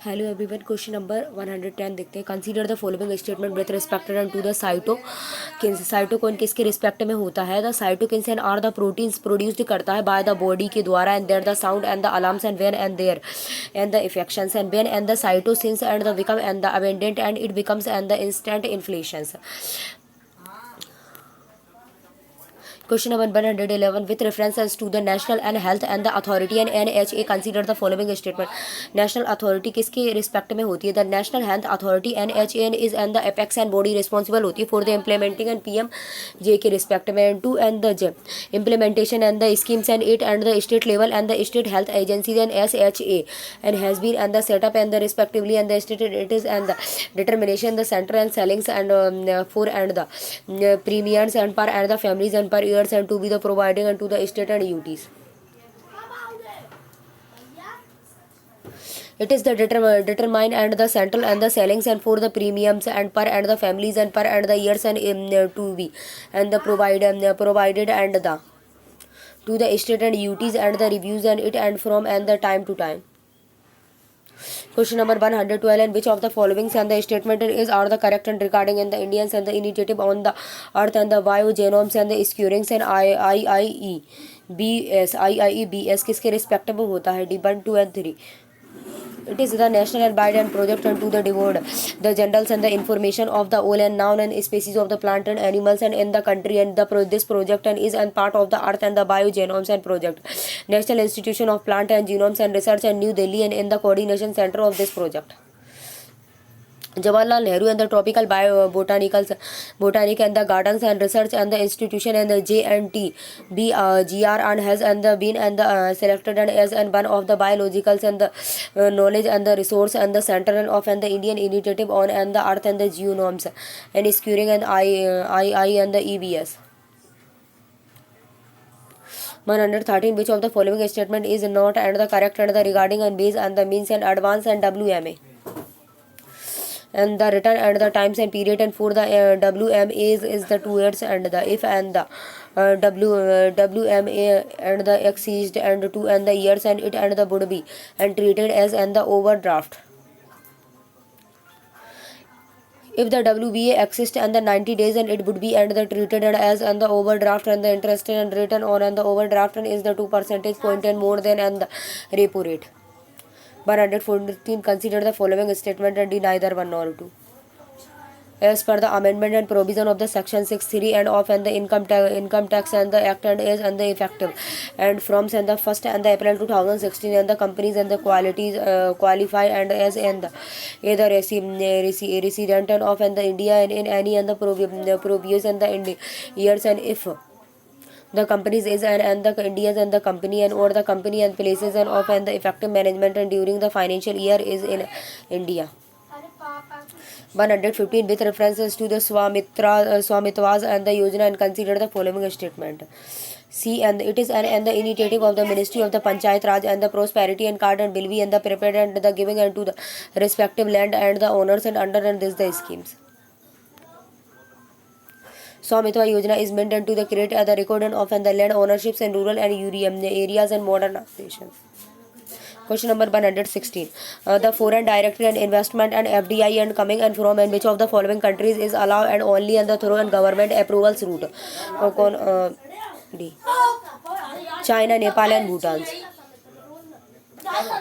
Hello everyone, question number 110 देखते हैं। Consider the following statement with respected to the cytokines. Cytokine किसके respect में होता है? The cytokines and are the proteins produced करता है बाय द बॉडी के द्वारा, and there the sound and the alarms and when and there and the infections and when and the cytosines and the become and the abundant and it becomes and the instant inflations. Question number 111 with references to the National and Health and the Authority and NHA consider the following statement. National Authority किसके respect में होती है? The National Health Authority NHA is and the apex and body responsible होती है for the implementing and PMJ के respect में, and 2 and the J implementation and the schemes and it and the state level and the state health agencies and SHA and has been and the setup and the respectively and the state it is and the determination the center and sellings and for and the premiums and per and the families and per year and to be the providing and to the state and duties. It is the determine and the central and the sellings and for the premiums and per and the families and per and the years and to be and the provided and the to the state and duties and the reviews and it and from and the time to time. Question number 112 and which of the following and the statement is are the correct and regarding in the Indians and the initiative on the earth and the biogenomes and the scurings and IIEBS किसके respect में होता है? D1, 2 and 3. It is the national and biden project and to the devoid the generals and the information of the all and noun and species of the plant and animals and in the country and this project and is and part of the earth and the biogenomes and project. National Institution of Plant and Genomes and Research and New Delhi and in the coordination center of this project. Jawaharlal Nehru and the tropical botanic and the gardens and research and the institution and the J&T GR and has and the been and the selected and as and one of the biologicals and the knowledge and the resource and the center of and the Indian initiative on and the earth and the genomes and scurrying and I and the EBS. 113 which of the following statement is not and the correct and the regarding and base and the means and advance and WMA and the return and the times and period and for the WMA is the 2 years and the if and the WMA and the exceeds and 2 and the years and it and the would be and treated as and the overdraft. If the WBA exists and the 90 days and it would be and the treated as and the overdraft and the interest and return on and the overdraft and is the 2 percentage point and more than and the repo rate. 114 consider the following statement and deny neither 1 nor 2. As per the amendment and provision of the section 6(3) and of and the income tax and the act and is and the effective and from and the 1st and the April 2016 and the companies and the qualities qualify and as and the either resident of and the India and in any and the previous and the years and if the companies is and the Indians and the company and or the company and places and of and the effective management and during the financial year is in India. 115 with references to the Swamitwas and the Yojana and consider the following statement. C and it is and the initiative of the Ministry of the Panchayat Raj and the Prosperity and Card and will be and the prepared and the giving and to the respective land and the owners and under and this the schemes. Swamitwa Yojana is meant to the create the record of and the land ownerships in rural and areas and modernization. Question number 116. The foreign direct and investment and FDI and coming and from and which of the following countries is allowed and only and the through and government approvals route? D. China, Nepal and Bhutan.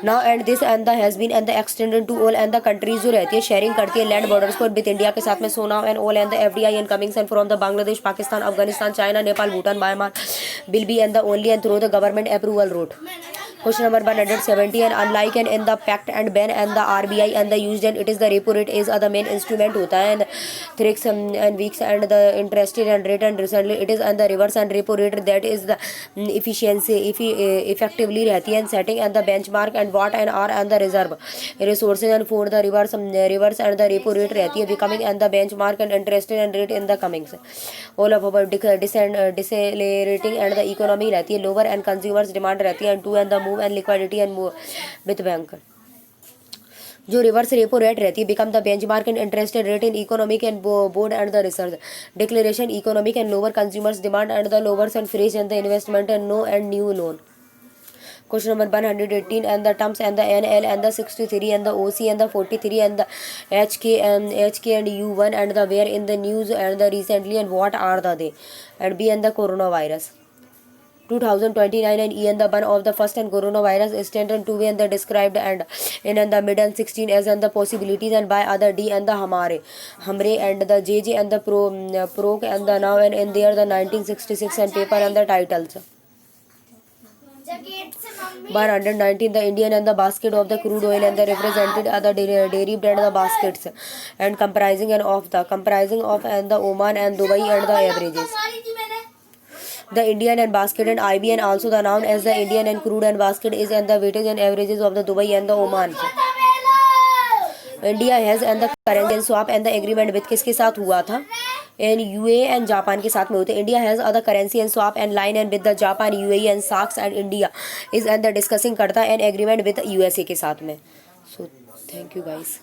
Now and this and the has been and the extended to all and the countries जो रहती है sharing करती है land borders को with India के साथ में so now and all and the FDI and comings and from the Bangladesh Pakistan Afghanistan China Nepal Bhutan Myanmar will be and the only and through the government approval road. Question number 170 and unlike and in the pact and ban and the RBI and the used and it is the repo rate is the main instrument होता है and tricks and weeks and the interest and rate and recently it is and the reverse and repo rate that is the efficiency effectively रहती है and setting and the benchmark and what and are and the reserve resources and for the reverse and the repo rate रहती है becoming and the benchmark and interest and rate in the comings all of about decelerating and the economy रहती है lower and consumers demand रहती है and two and the move and liquidity and move with bank. जो reverse repo rate रहती है become the benchmark in interest rate in economic and board and the research declaration economic and lower consumers demand and the lowers and freeze and the investment and no and new loan. Question number 118 and the terms and the NL and the 63 and the OC and the 43 and the HK and U1 and the where in the news and the recently and what are they, and B and the coronavirus. 2029 and E and the one of the first and coronavirus is 10 and 2 and the described and in and the mid and 16 as and the possibilities and by other D and the hamre and the JJ and the pro and the now and in there the 1966 and paper and the titles. 119 the Indian and the basket of the crude oil and the represented other dairy bread the baskets and comprising of and the Oman and Dubai and the averages. The Indian and basket and IB and also the noun as the Indian and crude and basket is and the weightage and averages of the Dubai and the Oman. India has and the currency swap and the agreement with किसके साथ हुआ था? And UA and Japan के साथ में होते. India has other currency and swap and line and with the Japan UAE and socks and India is and the discussing करता and agreement with USA के साथ में. So thank you guys.